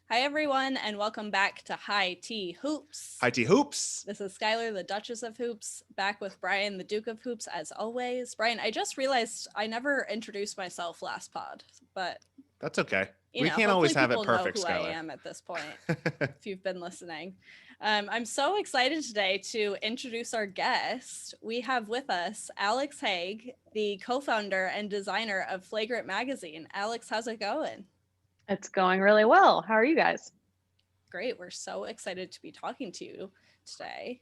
Hi, everyone, and welcome back to High Tea Hoops. High Tea Hoops. This is Skylar, the Duchess of Hoops, back with Brian, the Duke of Hoops, as always. Brian, I just realized I never introduced myself last pod, but That's okay. you We know, can't always hopefully have it people know perfect, who I Skylar. am at this point, if you've been listening. I'm so excited today to introduce our guest. We have with us Alex Haigh, the co-founder and designer of Flagrant Magazine. Alex, how's it going? It's going really well. How are you guys? Great. We're so excited to be talking to you today.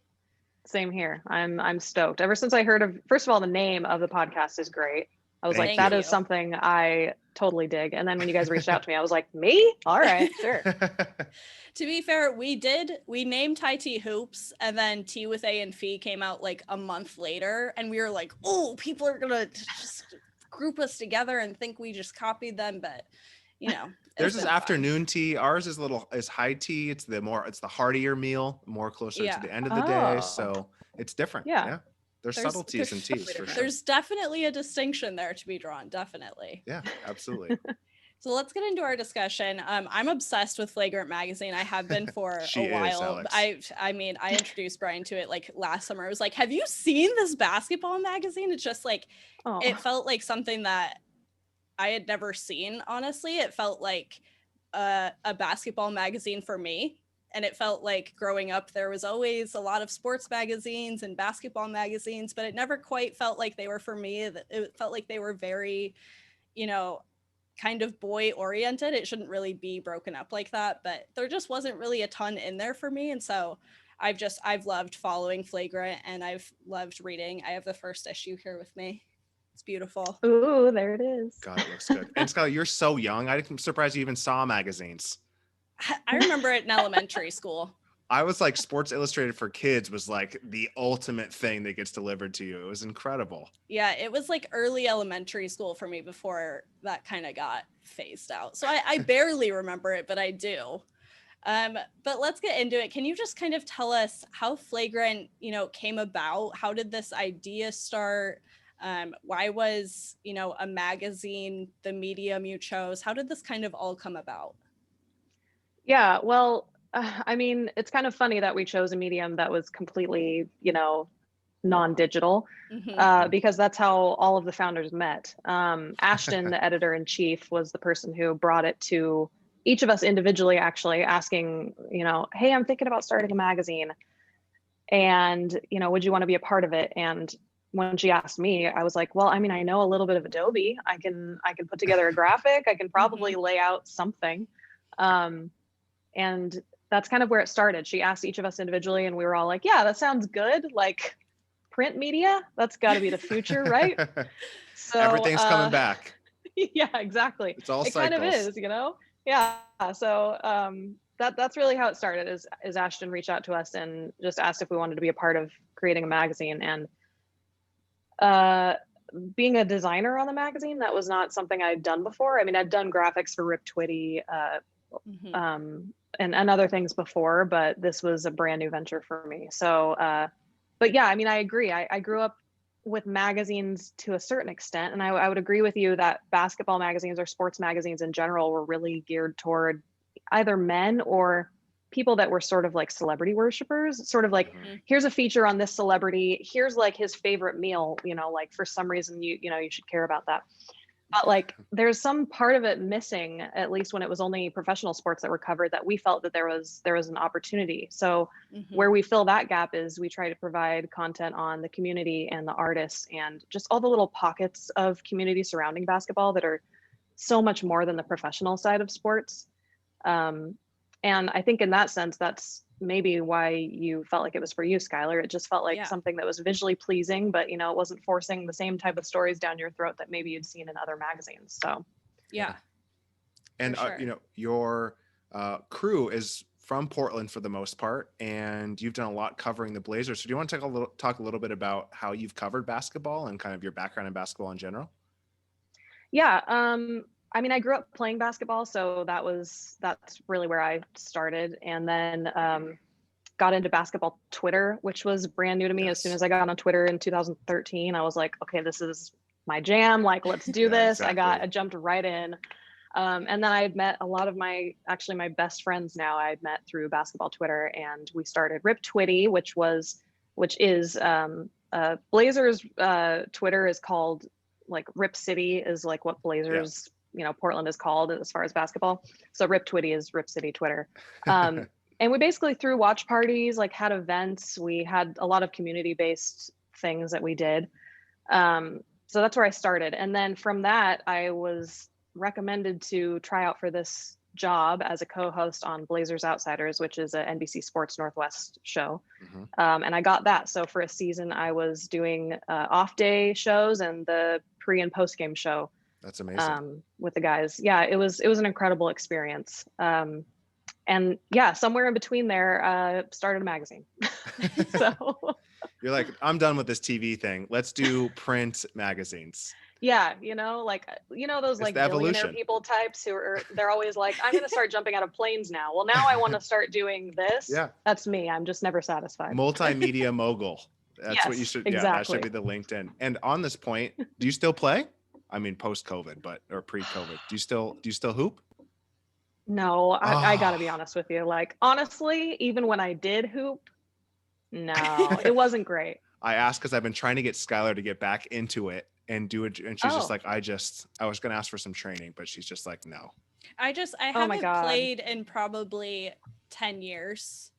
Same here. I'm stoked. Ever since I heard of, first of all, the name of the podcast is great. I was like, that is something I totally dig. And then when you guys reached out to me, I was like, me? All right, sure. To be fair, we named High Tea Hoops, and then Tea with A and Fee came out like a month later, and we were like, oh, people are gonna just group us together and think we just copied them, but you know. There's this afternoon tea. Ours is high tea. It's the heartier meal, more closer to the end of the day. So it's different. Yeah. There's subtleties in teas for sure. There's definitely a distinction there to be drawn. Definitely. Yeah, absolutely. So let's get into our discussion. I'm obsessed with Flagrant Magazine. I have been for a while. I mean, I introduced Brian to it like last summer. I was like, have you seen this basketball magazine? It's just like, It felt like something that I had never seen, honestly. It felt like a basketball magazine for me. And it felt like growing up, there was always a lot of sports magazines and basketball magazines, but it never quite felt like they were for me. It felt like they were very, kind of boy oriented. It shouldn't really be broken up like that, but there just wasn't really a ton in there for me. And so I've loved following Flagrant, and I've loved reading. I have the first issue here with me. It's beautiful. Ooh, there it is. God, it looks good. And Skylar, you're so young. I'm surprised you even saw magazines. I remember it in elementary school. I was like, Sports Illustrated for Kids was like the ultimate thing that gets delivered to you. It was incredible. Yeah, it was like early elementary school for me before that kind of got phased out. So I barely remember it, but I do. But let's get into it. Can you just kind of tell us how Flagrant, came about? How did this idea start? Why was, a magazine the medium you chose? How did this kind of all come about? Yeah, well, I mean, it's kind of funny that we chose a medium that was completely, non-digital, because that's how all of the founders met. Ashton, the editor-in-chief, was the person who brought it to each of us individually, actually asking, hey, I'm thinking about starting a magazine, and, would you want to be a part of it? And when she asked me, I was like, well, I mean, I know a little bit of Adobe. I can put together a graphic. I can probably lay out something. And that's kind of where it started. She asked each of us individually, and we were all like, yeah, that sounds good. Like, print media, that's got to be the future, right? So everything's coming back. Yeah, exactly. It's all it cycles. Kind of is, Yeah. So that's really how it started. Is Ashton reached out to us and just asked if we wanted to be a part of creating a magazine. And being a designer on the magazine, that was not something I'd done before. I mean, I'd done graphics for Rip Twitty, and other things before, but this was a brand new venture for me. So, but yeah, I mean, I agree. I grew up with magazines to a certain extent, and I would agree with you that basketball magazines or sports magazines in general were really geared toward either men or people that were sort of like celebrity worshipers, sort of like, here's a feature on this celebrity, here's like his favorite meal, like for some reason you should care about that. But like, there's some part of it missing, at least when it was only professional sports that were covered, that we felt that there was an opportunity. So where we fill that gap is we try to provide content on the community and the artists and just all the little pockets of community surrounding basketball that are so much more than the professional side of sports. And I think in that sense, that's maybe why you felt like it was for you, Skylar. It just felt like something that was visually pleasing, but it wasn't forcing the same type of stories down your throat that maybe you'd seen in other magazines. So yeah. And sure. Your crew is from Portland for the most part, and you've done a lot covering the Blazers. So do you want to talk a little bit about how you've covered basketball and kind of your background in basketball in general? Yeah. I mean, I grew up playing basketball, so that's really where I started. And then got into basketball Twitter, which was brand new to me. As soon as I got on Twitter in 2013, I was like, okay, this is my jam. Like, let's do this. Exactly. I jumped right in. And then I had met a lot of my best friends now I had met through basketball Twitter, and we started Rip Twitty, which is Blazers Twitter is called like Rip City is like what Blazers, Portland is called as far as basketball. So Rip Twitty is Rip City Twitter. And we basically threw watch parties, like had events. We had a lot of community-based things that we did. So that's where I started. And then from that, I was recommended to try out for this job as a co-host on Blazers Outsiders, which is a NBC Sports Northwest show. And I got that. So for a season, I was doing off-day shows and the pre and post-game show. That's amazing. With the guys. Yeah, it was an incredible experience. And yeah, somewhere in between there, started a magazine. So you're like, I'm done with this TV thing. Let's do print magazines. Yeah, those like billionaire people types they're always like, I'm going to start jumping out of planes now. Well, now I want to start doing this. Yeah, that's me. I'm just never satisfied. Multimedia mogul. That's what you should. Exactly. Yeah, that should be the LinkedIn. And on this point, do you still play? I mean, post-COVID, or pre-COVID. Do you still hoop? No, I gotta be honest with you. Like, honestly, even when I did hoop, no, it wasn't great. I asked because I've been trying to get Skylar to get back into it and do it. And she's just like, I was going to ask for some training, but she's just like, no. I haven't played in probably 10 years.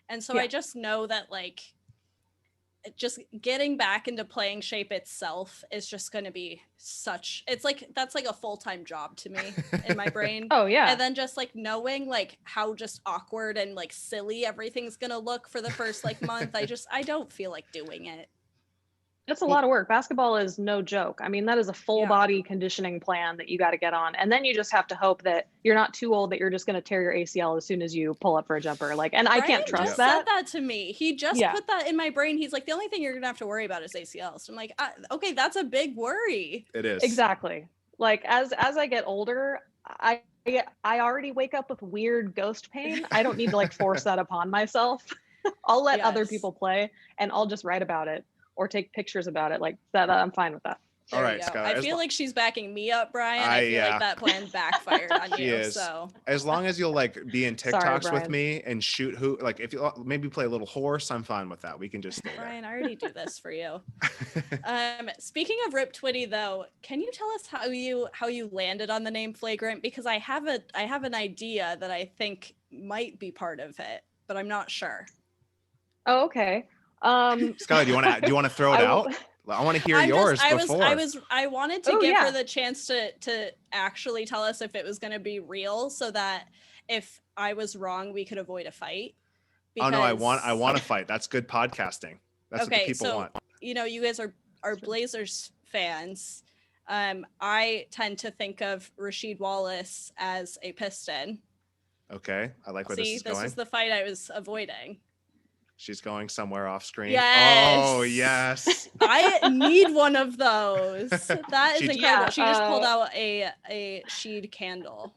And so I just know that like, just getting back into playing shape itself is just going to be that's like a full-time job to me in my brain. Oh yeah. And then just like knowing like how just awkward and like silly everything's going to look for the first like month. I don't feel like doing it. It's a lot of work. Basketball is no joke. I mean, that is a full body conditioning plan that you got to get on. And then you just have to hope that you're not too old that you're just going to tear your ACL as soon as you pull up for a jumper. Like, and Brian I can't trust that. Said that to me. He just put that in my brain. He's like, the only thing you're going to have to worry about is ACLs. So I'm like, okay, that's a big worry. It is. Exactly. Like as I get older, I already wake up with weird ghost pain. I don't need to like force that upon myself. I'll let other people play and I'll just write about it. Or take pictures about it like that. I'm fine with that. All right, Skylar. I feel like she's backing me up, Brian. I feel like that plan backfired on you. Is. So as long as you'll like be in TikToks with me and shoot like if you maybe play a little horse, I'm fine with that. We can just stay there. Brian, I already do this for you. Speaking of Rip Twitty though, can you tell us how you landed on the name Flagrant? Because I have an idea that I think might be part of it, but I'm not sure. Oh, okay. Skylar, do you want to throw it out? I want to hear yours before. I wanted to give her the chance to actually tell us if it was going to be real, so that if I was wrong, we could avoid a fight. Because... Oh no, I want to fight. That's good podcasting. That's what the people want. You guys are Blazers fans. I tend to think of Rasheed Wallace as a Piston. Okay, I like where this is going. This is the fight I was avoiding. She's going somewhere off screen. Yes. Oh, yes. I need one of those. That is incredible. She just pulled out a Sheed candle.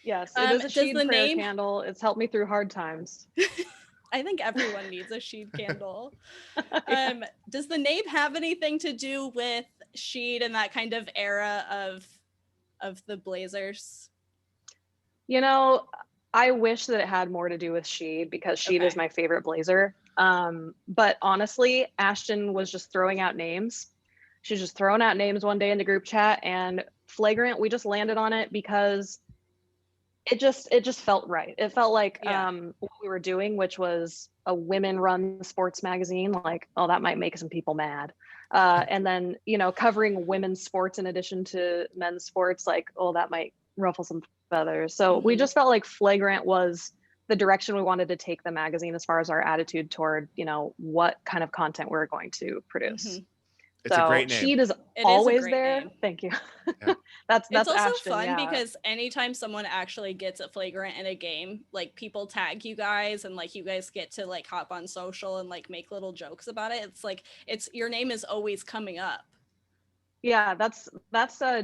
Yes, it is a Sheed prayer candle. It's helped me through hard times. I think everyone needs a Sheed candle. Does the name have anything to do with Sheed and that kind of era of the Blazers? I wish that it had more to do with Sheed because Sheed is my favorite Blazer. But honestly, Ashton was just throwing out names. She was just throwing out names one day in the group chat, and Flagrant, we just landed on it because it just felt right. It felt like what we were doing, which was a women-run sports magazine. Like, oh, that might make some people mad. And then, covering women's sports in addition to men's sports, like, oh, that might ruffle some feathers. So we just felt like Flagrant was the direction we wanted to take the magazine as far as our attitude toward, what kind of content we're going to produce. It's a great name. Sheed is always there. Name. Thank you. Yeah. that's it's also Ashton, fun because anytime someone actually gets a Flagrant in a game, like people tag you guys and like you guys get to like hop on social and like make little jokes about it. It's like your name is always coming up. Yeah, that's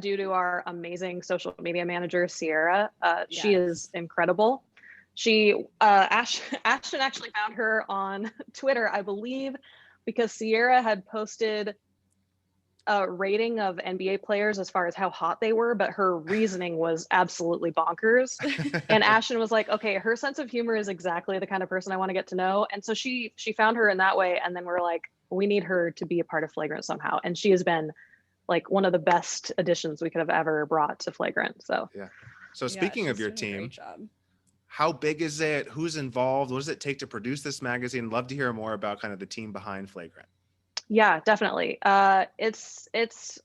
due to our amazing social media manager, Sierra. She is incredible. She Ashton actually found her on Twitter, I believe, because Sierra had posted rating of NBA players as far as how hot they were, but her reasoning was absolutely bonkers. And Ashton was like, okay, her sense of humor is exactly the kind of person I want to get to know. And so she found her in that way. And then we're like, we need her to be a part of Flagrant somehow. And she has been like one of the best additions we could have ever brought to Flagrant. So yeah. So speaking of your team, how big is it? Who's involved? What does it take to produce this magazine? Love to hear more about kind of the team behind Flagrant. Yeah, definitely. It's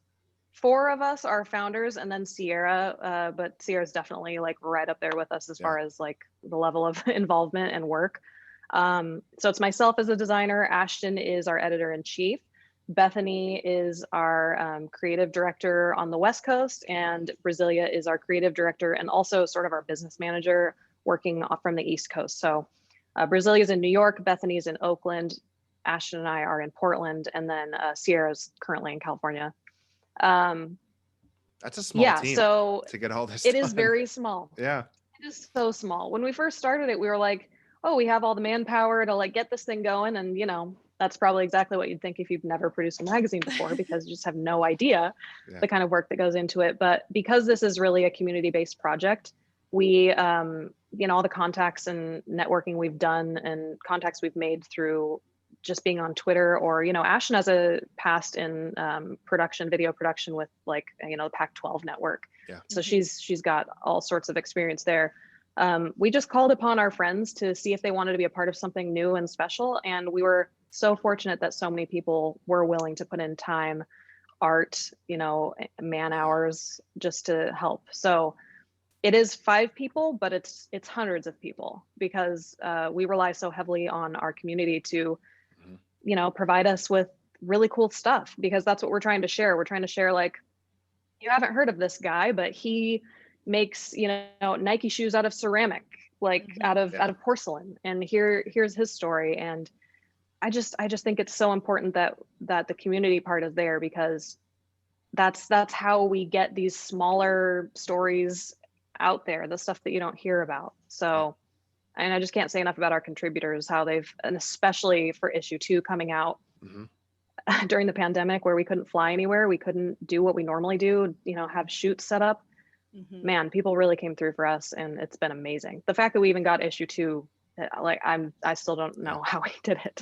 4 of us are founders, and then Sierra, but Sierra's definitely like right up there with us as far as like the level of involvement and work. So it's myself as a designer, Ashton is our editor-in-chief, Bethany is our creative director on the West Coast, and Brasilia is our creative director and also sort of our business manager working from the East Coast. So Brasilia is in New York, Bethany's in Oakland, Ashton and I are in Portland, and then Sierra's currently in California. That's a small team. So to get all this it done. is very small. Yeah. It is so small. When we first started it, we were like, oh, we have all the manpower to like get this thing going. And you know, that's probably exactly what you'd think if you've never produced a magazine before, because you just have no idea the kind of work that goes into it. But because this is really a community-based project, we, you know, all the contacts and networking we've done and contacts we've made through just being on Twitter, or, you know, Ashton has a past in video production with like, you know, the Pac-12 network. Yeah. So she's got all sorts of experience there. We just called upon our friends to see if they wanted to be a part of something new and special. And we were so fortunate that so many people were willing to put in time, art, you know, man hours just to help. So it is 5 people, but it's hundreds of people, because we rely so heavily on our community to, you know, provide us with really cool stuff, because that's what we're trying to share. We're trying to share, like, you haven't heard of this guy, but he makes, you know, Nike shoes out of ceramic, like out of porcelain, and here's his story. And I just think it's so important that the community part is there, because that's how we get these smaller stories out there, the stuff that you don't hear about. So, and I just can't say enough about our contributors, how they've, and especially for issue 2 coming out during the pandemic, where we couldn't fly anywhere, we couldn't do what we normally do, you know, have shoots set up. Man, people really came through for us, and it's been amazing. The fact that we even got issue 2, like, I still don't know how we did it.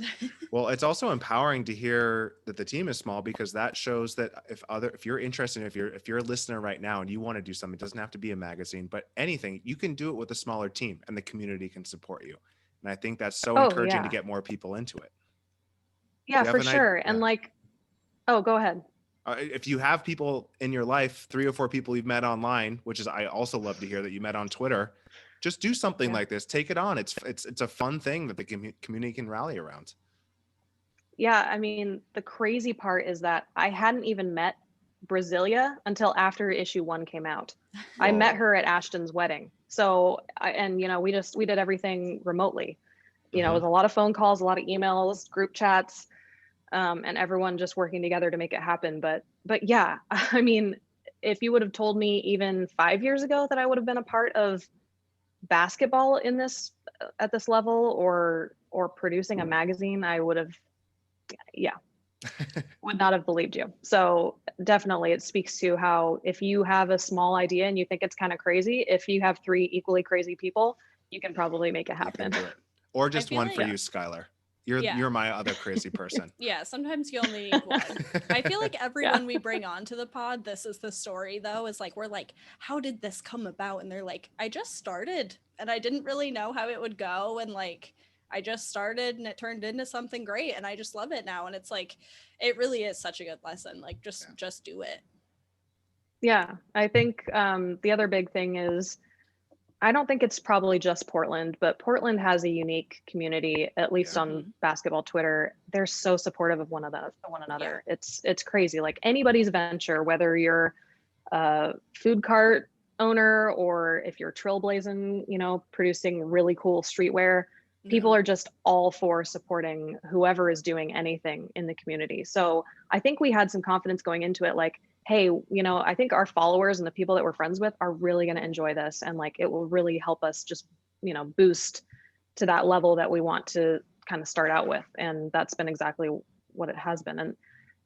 Well, it's also empowering to hear that the team is small, because that shows that if you're interested, if you're a listener right now and you want to do something, it doesn't have to be a magazine, but anything, you can do it with a smaller team, and the community can support you. And I think that's so encouraging to get more people into it. Yeah, for sure. And like, oh, go ahead. If you have people in your life, 3 or 4 people you've met online, which is, I also love to hear that you met on Twitter, just do something like this. Take it on. It's a fun thing that the community can rally around. Yeah, I mean, the crazy part is that I hadn't even met Brasilia until after issue 1 came out. Whoa. I met her at Ashton's wedding. So, and you know, we did everything remotely. You know, it was a lot of phone calls, a lot of emails, group chats, and everyone just working together to make it happen. But yeah, I mean, if you would have told me even 5 years ago that I would have been a part of basketball in this, at this level, or producing a magazine, I would have, would not have believed you. So definitely it speaks to how, if you have a small idea and you think it's kind of crazy, if you have 3 equally crazy people, you can probably make it happen. Or just one for you, Skylar. You're my other crazy person. Yeah, sometimes you only need one. I feel like everyone we bring on to the pod, this is the story though, is like, we're like, how did this come about? And they're like, I just started and I didn't really know how it would go. And like, I just started and it turned into something great and I just love it now. And it's like, it really is such a good lesson. Like just do it. Yeah, I think the other big thing is, I don't think it's probably just Portland, but Portland has a unique community, at least on basketball Twitter. They're so supportive of one another. It's crazy. Like, anybody's venture, whether you're a food cart owner or if you're trailblazing, you know, producing really cool streetwear, people are just all for supporting whoever is doing anything in the community. So I think we had some confidence going into it, like, hey, you know, I think our followers and the people that we're friends with are really going to enjoy this. And like, it will really help us just, you know, boost to that level that we want to kind of start out with. And that's been exactly what it has been. And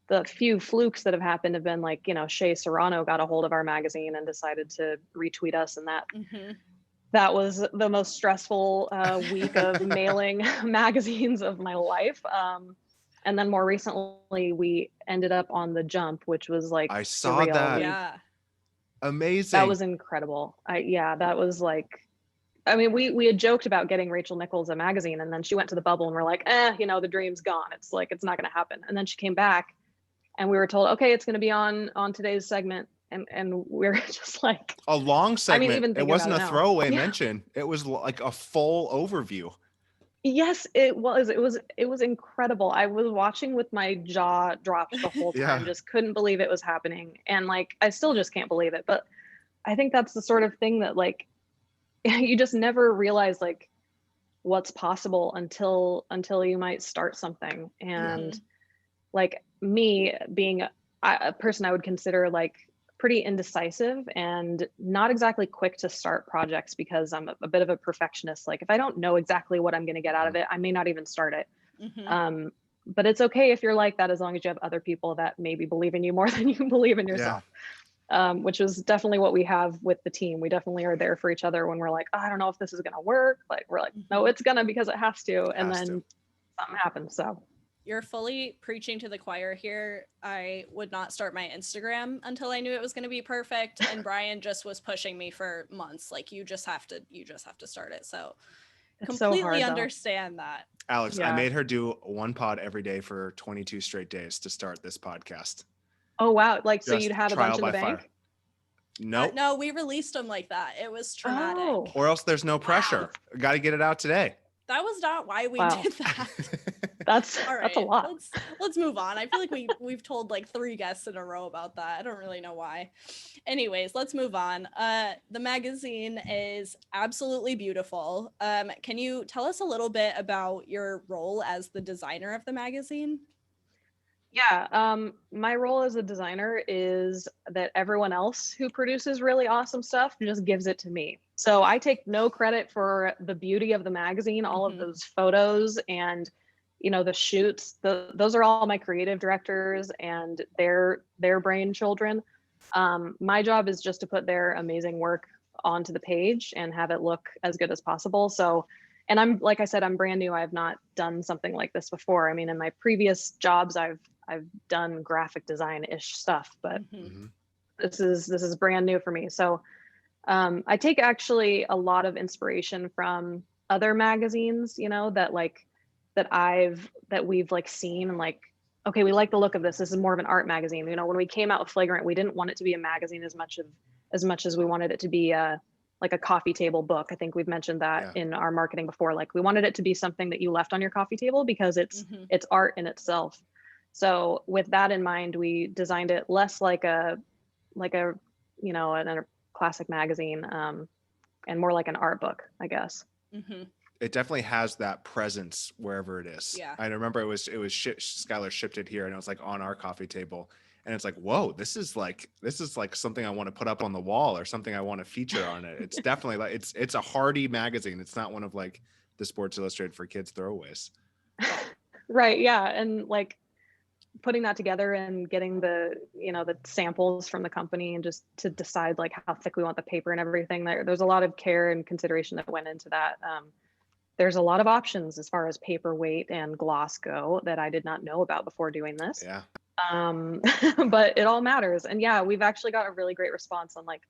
the few flukes that have happened have been like, Shea Serrano got a hold of our magazine and decided to retweet us, and that was the most stressful week of mailing magazines of my life. And then more recently, we ended up on The Jump, which was like I saw surreal. that. Yeah. Amazing. That was incredible. That was like, I mean, we had joked about getting Rachel Nichols a magazine, and then she went to the bubble and we're like, the dream's gone. It's like, it's not going to happen. And then she came back and we were told, okay, it's going to be on today's segment. And we're just like, a long segment. even it wasn't a now. throwaway mention. It was like a full overview. Yes, it was. It was incredible. I was watching with my jaw dropped the whole time, just couldn't believe it was happening. And like, I still just can't believe it. But I think that's the sort of thing that like, you just never realize like what's possible until you might start something. And like me being a person I would consider like pretty indecisive and not exactly quick to start projects because I'm a bit of a perfectionist. Like if I don't know exactly what I'm going to get out of it, I may not even start it. But it's okay if you're like that, as long as you have other people that maybe believe in you more than you believe in yourself. Which is definitely what we have with the team. We definitely are there for each other when we're like, I don't know if this is going to work. Like we're like, no, it's gonna, because it has to. And then something happens. So you're fully preaching to the choir here. I would not start my Instagram until I knew it was going to be perfect. And Brian just was pushing me for months. Like you just have to start it. So it's completely so hard, understand that. Alex, I made her do one pod every day for 22 straight days to start this podcast. Oh, wow. Like, Just so you'd have a bunch in the bank? Fire. Nope. No, we released them like that. It was traumatic. Or else there's no pressure. Got to get it out today. That was not why we did that. That's a lot. Let's move on. I feel like we've told like 3 guests in a row about that. I don't really know why. Anyways, let's move on. The magazine is absolutely beautiful. Can you tell us a little bit about your role as the designer of the magazine? Yeah, my role as a designer is that everyone else who produces really awesome stuff just gives it to me. So I take no credit for the beauty of the magazine, all of those photos and, the shoots. Those are all my creative directors and their brain children. My job is just to put their amazing work onto the page and have it look as good as possible. So, and I'm, like I said, I'm brand new. I have not done something like this before. I mean, in my previous jobs, I've done graphic design-ish stuff, but this is brand new for me. So I take actually a lot of inspiration from other magazines, that we've like seen and like, okay, we like the look of this. This is more of an art magazine. When we came out with Flagrant, we didn't want it to be a magazine as much as we wanted it to be like a coffee table book. I think we've mentioned that in our marketing before. Like we wanted it to be something that you left on your coffee table because it's art in itself. So with that in mind, we designed it less like a classic magazine, and more like an art book, I guess. It definitely has that presence wherever it is. Yeah. I remember Skylar shipped it here and it was like on our coffee table. And it's like, whoa, this is like something I want to put up on the wall or something I want to feature on it. It's definitely like, it's a hardy magazine. It's not one of like the Sports Illustrated for kids throwaways. Right. Yeah. And like putting that together and getting the samples from the company and just to decide like how thick we want the paper and everything, there's a lot of care and consideration that went into that. There's a lot of options as far as paperweight and gloss go that I did not know about before doing this. Yeah. But it all matters. And yeah, we've actually got a really great response on like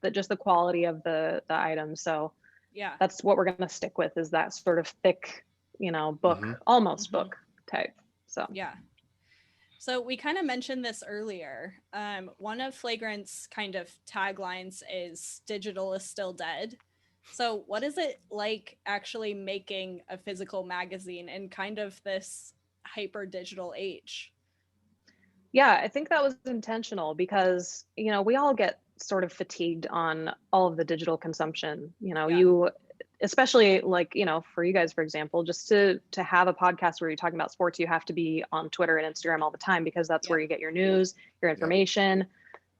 the quality of the items. So yeah, that's what we're going to stick with, is that sort of thick, book, almost book type. So yeah. So we kind of mentioned this earlier. One of Flagrant's kind of taglines is "Digital is still dead." So what is it like actually making a physical magazine in kind of this hyper digital age? Yeah, I think that was intentional because, we all get sort of fatigued on all of the digital consumption. You, especially like, for you guys, for example, just to have a podcast where you're talking about sports, you have to be on Twitter and Instagram all the time because that's where you get your news, your information.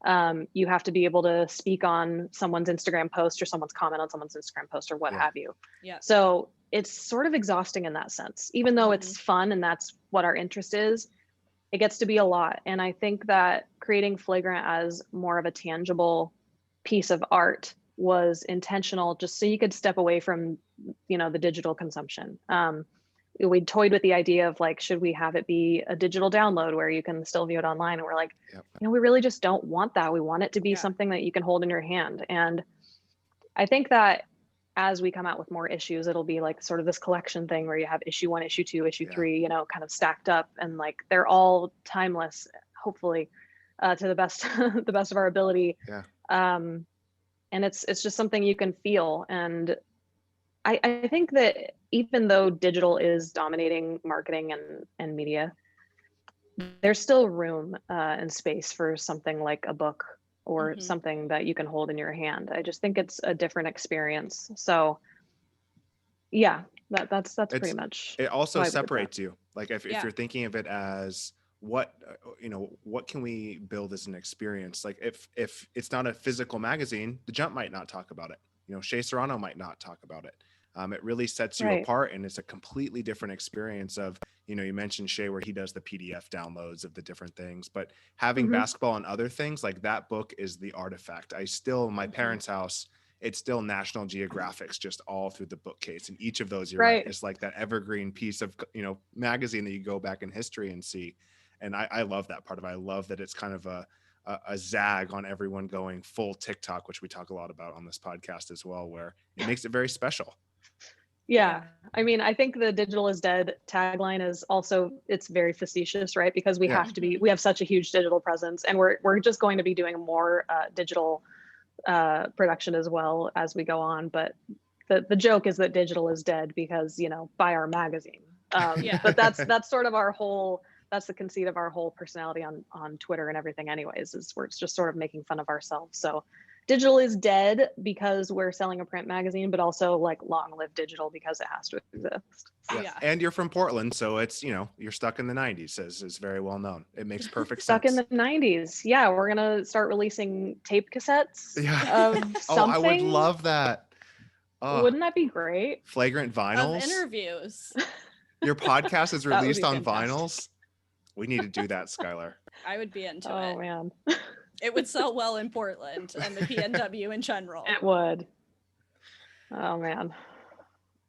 You have to be able to speak on someone's Instagram post or someone's comment on someone's Instagram post or what have you. Yeah. So it's sort of exhausting in that sense, even though it's fun and that's what our interest is. it gets to be a lot. And I think that creating Flagrant as more of a tangible piece of art was intentional, just so you could step away from, the digital consumption. We toyed with the idea of like, should we have it be a digital download where you can still view it online? And we're like, we really just don't want that. We want it to be something that you can hold in your hand. And I think that as we come out with more issues, it'll be like sort of this collection thing where you have issue 1, issue 2, issue 3, kind of stacked up, and like they're all timeless, hopefully, to the best of our ability. And it's just something you can feel. And I think that even though digital is dominating marketing and media, there's still room and space for something like a book or something that you can hold in your hand. I just think it's a different experience. So yeah, that's pretty much. It also separates you. Like if you're thinking of it as what can we build as an experience? Like if it's not a physical magazine, The Jump might not talk about it. Shea Serrano might not talk about it. It really sets you apart, and it's a completely different experience of, you mentioned Shea where he does the PDF downloads of the different things, but having basketball and other things, like that book is the artifact. I still, in my parents' house, it's still National Geographics just all through the bookcase. And each of those, you're right, is like that evergreen piece of, magazine that you go back in history and see. And I love that part of it. I love that it's kind of a zag on everyone going full TikTok, which we talk a lot about on this podcast as well, where it makes it very special. Yeah. I mean, I think the digital is dead tagline is also, it's very facetious, right? Because we have to be, we have such a huge digital presence, and we're just going to be doing more digital production as well as we go on. But the joke is that digital is dead because, buy our magazine. But that's sort of our whole, that's the conceit of our whole personality on Twitter and everything anyways, is we're just sort of making fun of ourselves. So digital is dead because we're selling a print magazine, but also like long live digital because it has to exist. Yeah. And you're from Portland, so it's, you're stuck in the 90s, as is very well known. It makes perfect sense. Stuck in the 90s. Yeah, we're going to start releasing tape cassettes of something. Oh, I would love that. Oh, wouldn't that be great? Flagrant vinyls. Of interviews. Your podcast is released on vinyls. We need to do that, Skylar. I would be into it. Oh, man. It would sell well in Portland and the PNW in general. It would. Oh man,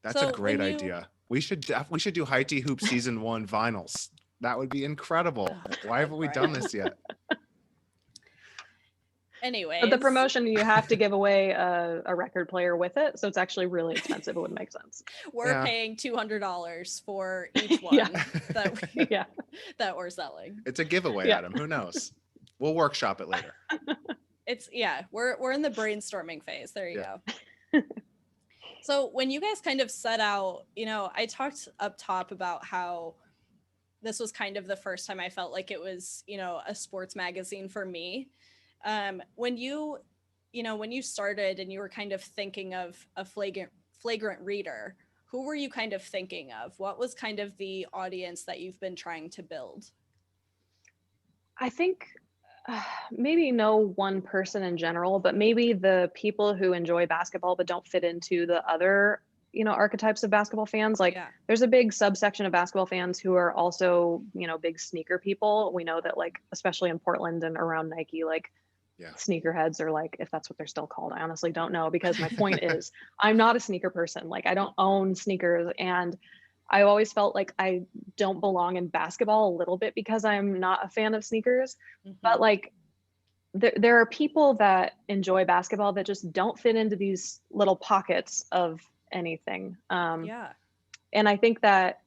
that's a great idea. We should do Haigh Hoop season 1 vinyls. That would be incredible. Why haven't we done this yet? Anyway, but the promotion, you have to give away a record player with it, so it's actually really expensive. It wouldn't make sense. We're paying $200 for each one that we're selling. It's a giveaway, Adam. Who knows? We'll workshop it later. We're in the brainstorming phase. There you go. So when you guys kind of set out, I talked up top about how this was kind of the first time I felt like it was, a sports magazine for me. When you started and you were kind of thinking of a flagrant reader, who were you kind of thinking of? What was kind of the audience that you've been trying to build? I think maybe no one person in general, but maybe the people who enjoy basketball but don't fit into the other, archetypes of basketball fans. Like there's a big subsection of basketball fans who are also, big sneaker people. We know that, like, especially in Portland and around Nike, like sneakerheads are, like, if that's what they're still called, I honestly don't know, because my point is I'm not a sneaker person. Like, I don't own sneakers, and I always felt like I don't belong in basketball a little bit because I'm not a fan of sneakers. But like there are people that enjoy basketball that just don't fit into these little pockets of anything. And I think that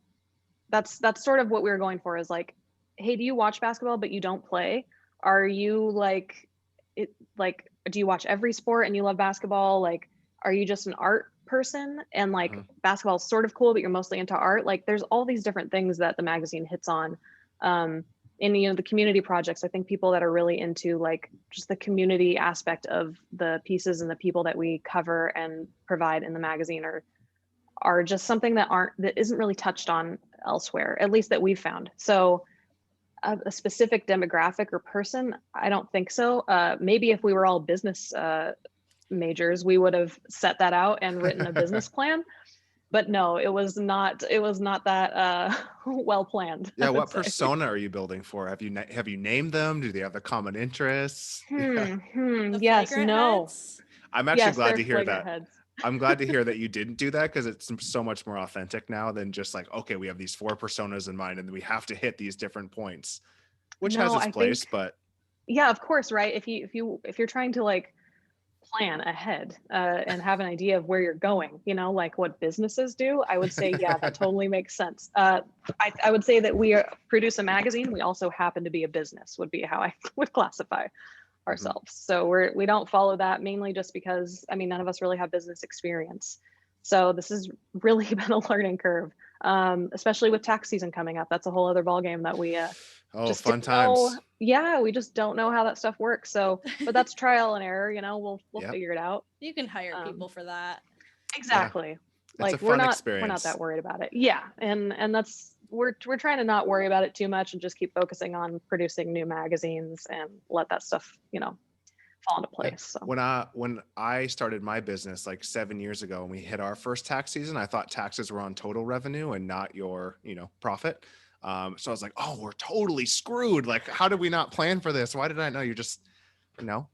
that's sort of what we were going for, is like, hey, do you watch basketball but you don't play? Are you do you watch every sport and you love basketball? Like, are you just an art person and like basketball is sort of cool but you're mostly into art? Like, there's all these different things that the magazine hits on. And the community projects, I think people that are really into like just the community aspect of the pieces and the people that we cover and provide in the magazine are just something that isn't really touched on elsewhere, at least that we've found. So a specific demographic or person, I don't think so. Maybe if we were all business majors, we would have set that out and written a business plan. but no, it was not that well planned. Yeah, what persona are you building for? Have you named them? Do they have the common interests? The Yes, flagrant no. heads? I'm actually Yes, glad they're to hear flagrant that. heads. I'm glad to hear that you didn't do that, because it's so much more authentic now than just like, okay, we have these 4 personas in mind and we have to hit these different points, which has its place, but yeah, of course, right? If you're trying to like plan ahead and have an idea of where you're going, like what businesses do, I would say, yeah, that totally makes sense. I would say that we produce a magazine. We also happen to be a business, would be how I would classify ourselves. So we don't follow that, mainly just because, I mean, none of us really have business experience. So this has really been a learning curve, especially with tax season coming up. That's a whole other ballgame that we just fun times. Yeah, we just don't know how that stuff works. So, but that's trial and error. We'll Yep. figure it out. You can hire people for that. Exactly. Yeah. Like we're not that worried about it. Yeah, and that's we're trying to not worry about it too much and just keep focusing on producing new magazines and let that stuff fall into place. So when I started my business like 7 years ago and we hit our first tax season, I thought taxes were on total revenue and not your profit. So I was like, oh, we're totally screwed. Like, how did we not plan for this? Why did I know? You're just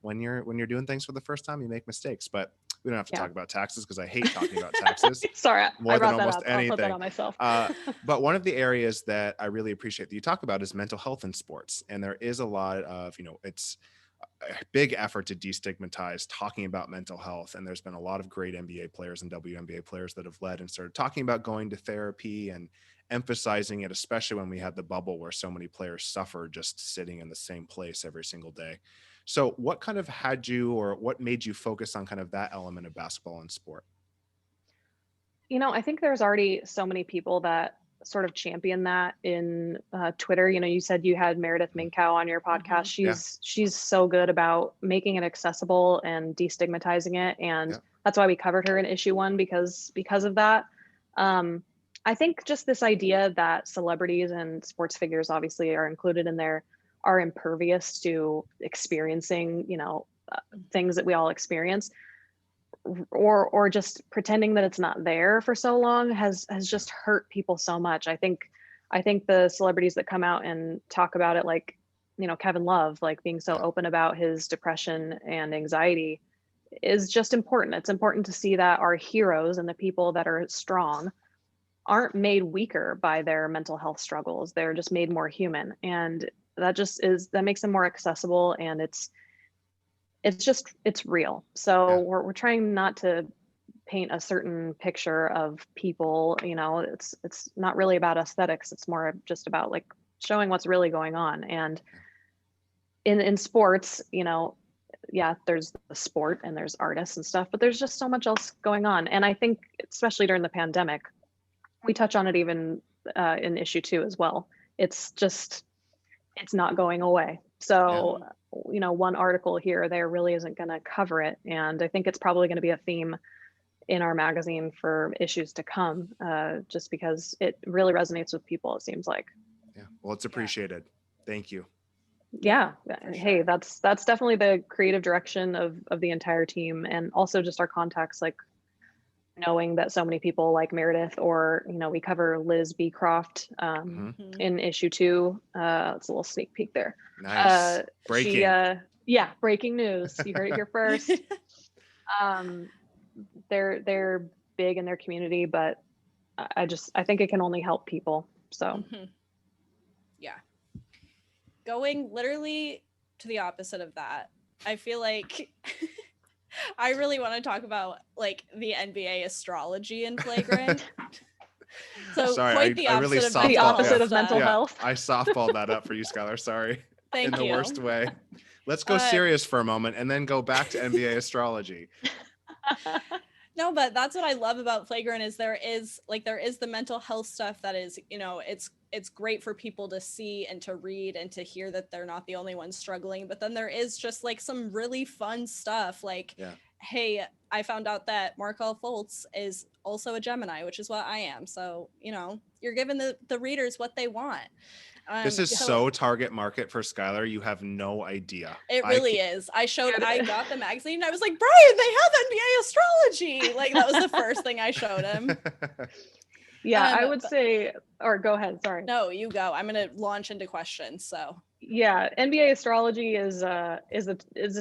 when you're doing things for the first time, you make mistakes. But we don't have to talk about taxes, because I hate talking about taxes. Sorry, more than almost anything. anything. I'll put that on myself. But one of the areas that I really appreciate that you talk about is mental health in sports. And there is a lot of, it's a big effort to destigmatize talking about mental health. And there's been a lot of great NBA players and WNBA players that have led and started talking about going to therapy and emphasizing it, especially when we had the bubble where so many players suffered just sitting in the same place every single day. So what kind of had you, or what made you focus on kind of that element of basketball and sport? I think there's already so many people that sort of champion that in Twitter. You said you had Meredith Minkow on your podcast. She's so good about making it accessible and destigmatizing it. And that's why we covered her in issue 1, because of that. I think just this idea that celebrities and sports figures obviously are included in there are impervious to experiencing, things that we all experience, or just pretending that it's not there for so long has just hurt people so much. I think the celebrities that come out and talk about it, like, Kevin Love, like being so open about his depression and anxiety, is just important. It's important to see that our heroes and the people that are strong aren't made weaker by their mental health struggles. They're just made more human. And that makes them more accessible, and it's real. So we're trying not to paint a certain picture of people. It's not really about aesthetics. It's more just about like showing what's really going on. And in sports, there's the sport and there's artists and stuff, but there's just so much else going on. And I think especially during the pandemic, we touch on it even in issue 2 as well. It's not going away. So, one article here or there really isn't going to cover it. And I think it's probably going to be a theme in our magazine for issues to come, just because it really resonates with people, it seems like. Yeah. Well, it's appreciated. Thank you. Yeah. Sure. Hey, that's definitely the creative direction of the entire team. And also just our contacts, like knowing that so many people like Meredith, or, we cover Liz Beecroft in issue 2. It's a little sneak peek there. Nice. Breaking. Breaking news. You heard it here first. They're big in their community, but I think it can only help people. So yeah. Going literally to the opposite of that, I feel like I really want to talk about like the NBA astrology in Flagrant. So sorry, quite the opposite of mental health. I softballed that up for you, Skylar. Sorry. Thank you. In the worst way. Let's go serious for a moment and then go back to NBA astrology. No, but that's what I love about Flagrant is there is the mental health stuff that is, it's great for people to see and to read and to hear that they're not the only ones struggling. But then there is just like some really fun stuff like, hey, I found out that Markelle Fultz is also a Gemini, which is what I am. So, you're giving the readers what they want. This is so target market for Skylar. You have no idea. It really is. I got the magazine and I was like, Brian, they have NBA astrology. Like that was the first thing I showed him. Yeah, I would say, or go ahead. Sorry. No, you go. I'm going to launch into questions. So yeah, NBA astrology is a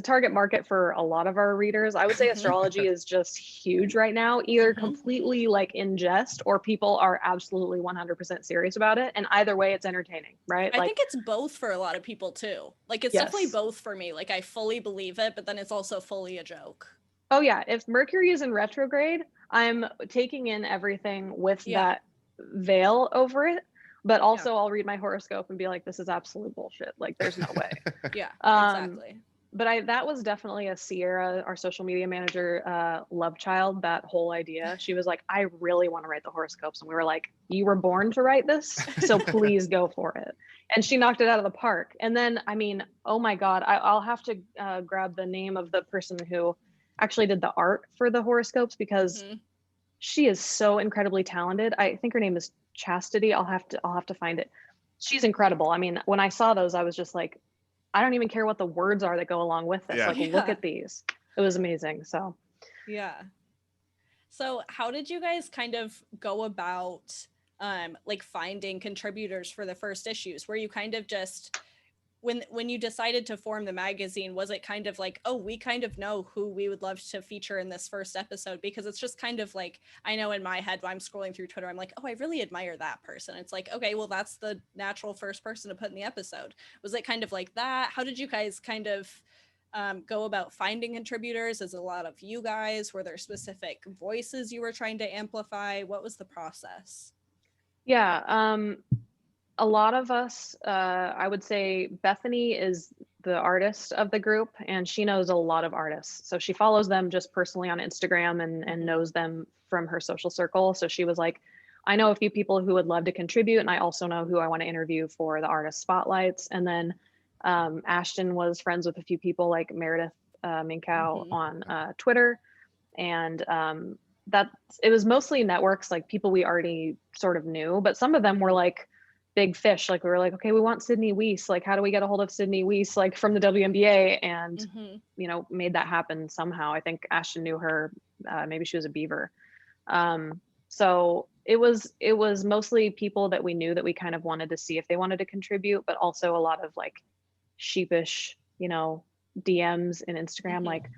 target market for a lot of our readers. I would say astrology is just huge right now, either completely like in jest or people are absolutely 100% serious about it. And either way, it's entertaining, right? I think it's both for a lot of people too. Like it's definitely both for me. Like I fully believe it, but then it's also fully a joke. Oh yeah, if Mercury is in retrograde, I'm taking in everything with that veil over it. But also I'll read my horoscope and be like, this is absolute bullshit. Like there's no way. Exactly. But that was definitely a Sierra, our social media manager, love child, that whole idea. She was like, I really want to write the horoscopes. And we were like, you were born to write this, so please go for it. And she knocked it out of the park. And then, I mean, oh my God, I'll have to grab the name of the person who actually did the art for the horoscopes because she is so incredibly talented. I think her name is Chastity. I'll have to find it. She's incredible. I mean, when I saw those, I was just like, I don't even care what the words are that go along with this. Look at these. It was amazing. So So how did you guys kind of go about like finding contributors for the first issues? Were you kind of just when you decided to form the magazine, was it kind of like, oh, we kind of know who we would love to feature in this first episode? Because it's just kind of like, I know in my head when I'm scrolling through Twitter, I'm like, oh, I really admire that person. It's like, okay, well, that's the natural first person to put in the episode. Was it kind of like that? How did you guys kind of go about finding contributors? Is it a lot of you guys? Were there specific voices you were trying to amplify? What was the process? Yeah, a lot of us, I would say Bethany is the artist of the group and she knows a lot of artists. So she follows them just personally on Instagram and knows them from her social circle. So she was like, I know a few people who would love to contribute and I also know who I want to interview for the artist spotlights. And then Ashton was friends with a few people like Meredith Minkow on Twitter. And it was mostly networks, like people we already sort of knew, but some of them were like big fish. Like we were like, okay, we want Sydney Weiss. Like, how do we get a hold of Sydney Weiss, like from the WNBA? And, you know, made that happen somehow. I think Ashton knew her, maybe she was a Beaver. So it was mostly people that we knew that we kind of wanted to see if they wanted to contribute, but also a lot of like sheepish, you know, DMs in Instagram, like,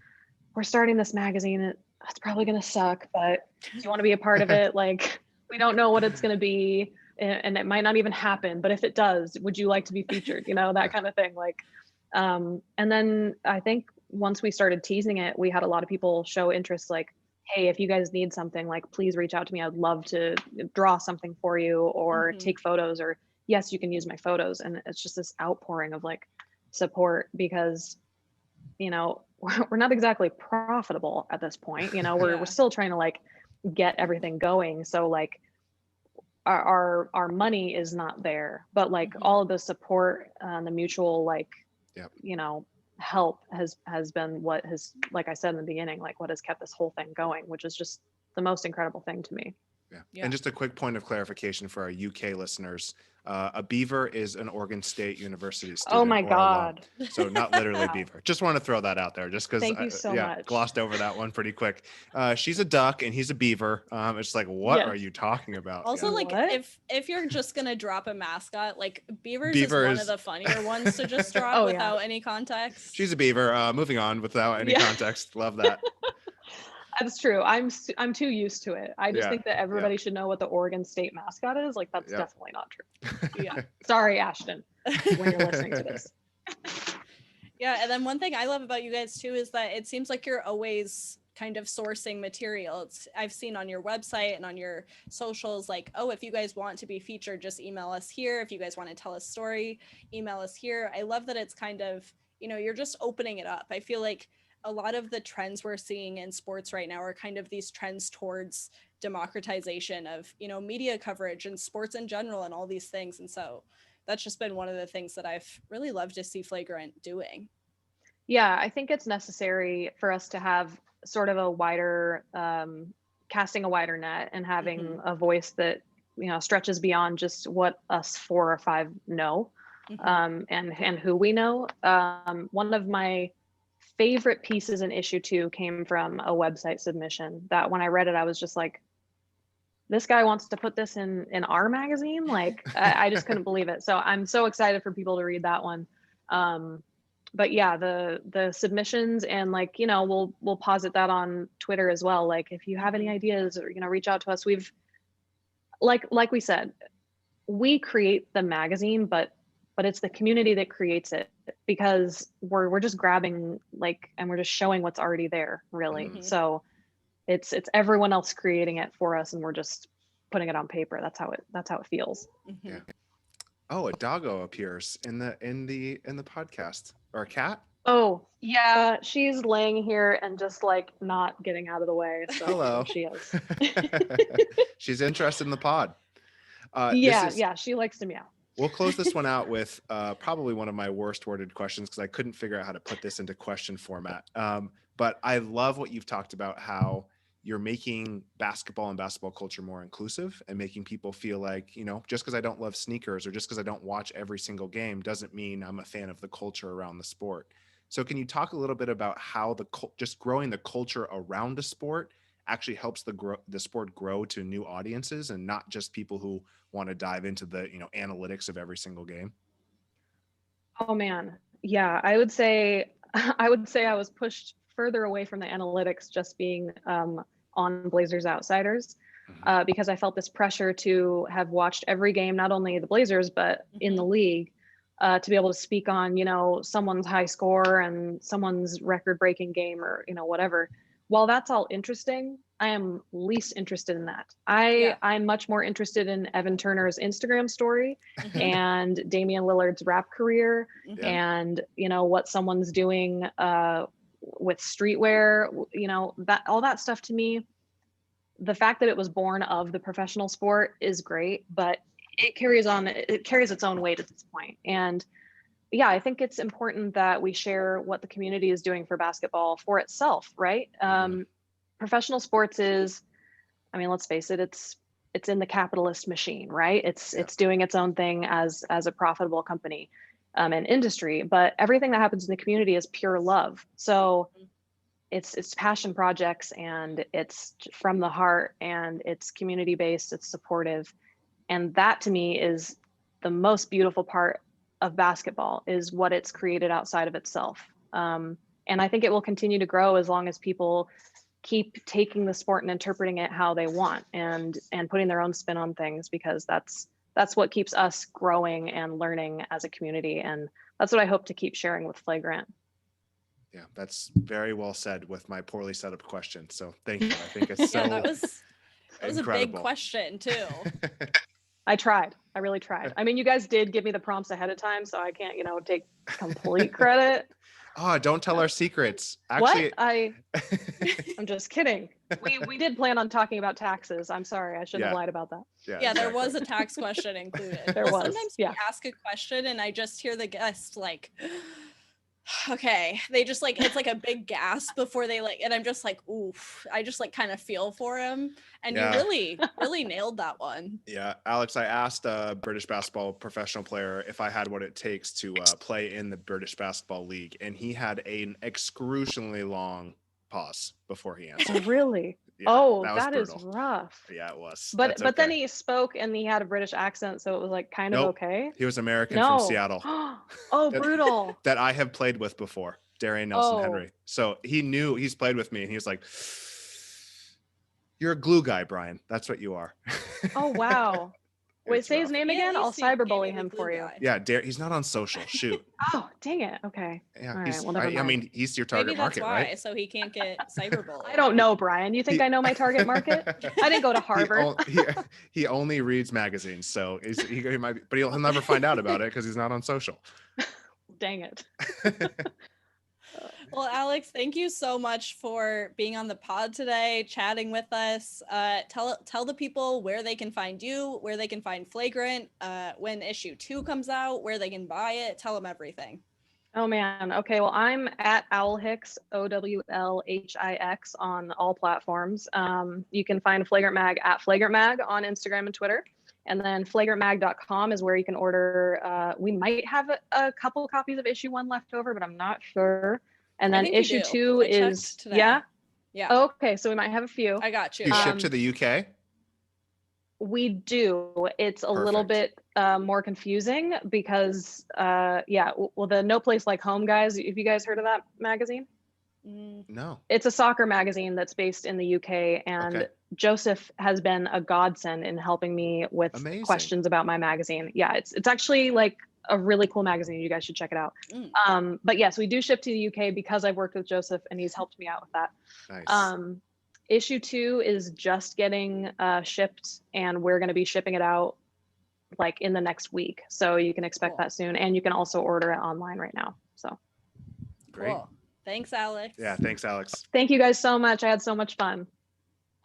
we're starting this magazine. It's probably going to suck, but do you want to be a part of it? Like, we don't know what it's going to be. And it might not even happen, but if it does, would you like to be featured? You know, that kind of thing. Like, and then I think once we started teasing it, we had a lot of people show interest, like, hey, if you guys need something, like, please reach out to me. I'd love to draw something for you or take photos, or yes, you can use my photos. And it's just this outpouring of like support because, you know, we're not exactly profitable at this point. You know, we're still trying to like get everything going. So like, our money is not there, but like all of the support and the mutual like you know help has been what has, like I said in the beginning, like what has kept this whole thing going, which is just the most incredible thing to me. And just a quick point of clarification for our UK listeners. A Beaver is an Oregon State University student. Oh my God. So not literally Beaver. Just want to throw that out there just because Thank you so much. Glossed over that one pretty quick. She's a duck and he's a beaver. It's like, what are you talking about? Also, like if you're just going to drop a mascot, like Beaver is one of the funnier ones to just drop without any context. She's a beaver. Moving on without any context. Love that. That's true. I'm too used to it. I just think that everybody should know what the Oregon State mascot is. Like that's definitely not true. Sorry, Ashton, when you're listening to this. And then one thing I love about you guys too is that it seems like you're always kind of sourcing material. I've seen on your website and on your socials, like, oh, if you guys want to be featured, just email us here. If you guys want to tell a story, email us here. I love that it's kind of, you know, you're just opening it up. I feel like a lot of the trends we're seeing in sports right now are kind of these trends towards democratization of, you know, media coverage and sports in general and all these things. And so that's just been one of the things that I've really loved to see Flagrant doing. Yeah, I think it's necessary for us to have sort of a wider, casting a wider net and having a voice that stretches beyond just what us 4 or 5 know, and who we know. One of my favorite pieces in issue 2 came from a website submission that when I read it, I was just like, this guy wants to put this in our magazine. Like, I just couldn't believe it. So I'm so excited for people to read that one. But yeah, the submissions, and like, we'll posit that on Twitter as well. Like, if you have any ideas, or, reach out to us. We've, like we said, we create the magazine, but it's the community that creates it, because we're just grabbing, like, and we're just showing what's already there, really. So it's everyone else creating it for us, and we're just putting it on paper. That's how it feels. Yeah. Oh, a doggo appears in the podcast, or a cat. Oh yeah, she's laying here and just like not getting out of the way. So hello, she is. She's interested in the pod. Yeah, she likes to meow. We'll close this one out with probably one of my worst worded questions, because I couldn't figure out how to put this into question format. But I love what you've talked about, how you're making basketball and basketball culture more inclusive, and making people feel like, just because I don't love sneakers, or just because I don't watch every single game, doesn't mean I'm a fan of the culture around the sport. So can you talk a little bit about how just growing the culture around a sport actually helps the sport grow to new audiences, and not just people who want to dive into the analytics of every single game? Oh man, yeah, I would say I was pushed further away from the analytics, just being on Blazers Outsiders, because I felt this pressure to have watched every game, not only the Blazers but in the league, to be able to speak on someone's high score and someone's record-breaking game, or whatever. While that's all interesting, I am least interested in that. I'm much more interested in Evan Turner's Instagram story and Damian Lillard's rap career, and what someone's doing with streetwear, that all that stuff. To me, the fact that it was born of the professional sport is great, but it carries its own weight at this point. And yeah, I think it's important that we share what the community is doing for basketball for itself, right? Professional sports is, let's face it, it's in the capitalist machine, right? It's doing its own thing as a profitable company and industry, but everything that happens in the community is pure love. So it's passion projects, and it's from the heart, and it's community based, it's supportive. And that to me is the most beautiful part of basketball, is what it's created outside of itself. And I think it will continue to grow as long as people keep taking the sport and interpreting it how they want, and putting their own spin on things, because that's what keeps us growing and learning as a community. And that's what I hope to keep sharing with Flagrant. Yeah, that's very well said with my poorly set up question. So thank you. I think it's so that was a big question too. I tried. I really tried. You guys did give me the prompts ahead of time, so I can't, take complete credit. Oh, don't tell our secrets. Actually, what? I'm just kidding. We did plan on talking about taxes. I'm sorry. I shouldn't have lied about that. Yeah, exactly. There was a tax question included. There was. Sometimes we ask a question and I just hear the guest like, okay, they just like, it's like a big gasp before they and I'm just like, oof, I just kind of feel for him. And you really nailed that one. Yeah, Alex, I asked a British basketball professional player if I had what it takes to play in the British Basketball League, and he had an excruciatingly long pause before he answered. Oh, really? Yeah, that is rough. Yeah, it was. But then he spoke and he had a British accent, so it was kind of okay. He was American from Seattle. Oh, brutal. That I have played with before, Darian Nelson-Henry. So he's played with me, and he was like, "You're a glue guy, Brian. That's what you are." Oh, wow. Wait, say his name again. I'll cyberbully him for you. Yeah, he's not on social. Shoot. Oh, dang it. Okay. Yeah, all right, well, never mind. He's your target market, why, right? So he can't get cyberbullied. I don't know, Brian. You think I know my target market? I didn't go to Harvard. He only reads magazines, so he might, but he'll never find out about it because he's not on social. Dang it. Well, Alex, thank you so much for being on the pod today, chatting with us. Tell the people where they can find you, where they can find Flagrant, when issue 2 comes out, where they can buy it. Tell them everything. Oh man. Okay. Well, I'm at Owlhix, OWLHIX on all platforms. You can find Flagrant Mag at Flagrant Mag on Instagram and Twitter. And then flagrantmag.com is where you can order. We might have a couple copies of issue 1 left over, but I'm not sure. And then issue 2 is today. Yeah. Oh, okay, so we might have a few. I got you. You ship to the UK? We do. It's a little bit more confusing because well, the No Place Like Home guys, have you guys heard of that magazine? No. It's a soccer magazine that's based in the UK, and Joseph has been a godsend in helping me with questions about my magazine. Yeah, it's actually like a really cool magazine. You guys should check it out. But yes, we do ship to the UK because I've worked with Joseph and he's helped me out with that. Nice. Issue 2 is just getting shipped, and we're going to be shipping it out like in the next week. So you can expect that soon. And you can also order it online right now. So great. Cool. Thanks, Alex. Yeah, thanks, Alex. Thank you guys so much. I had so much fun.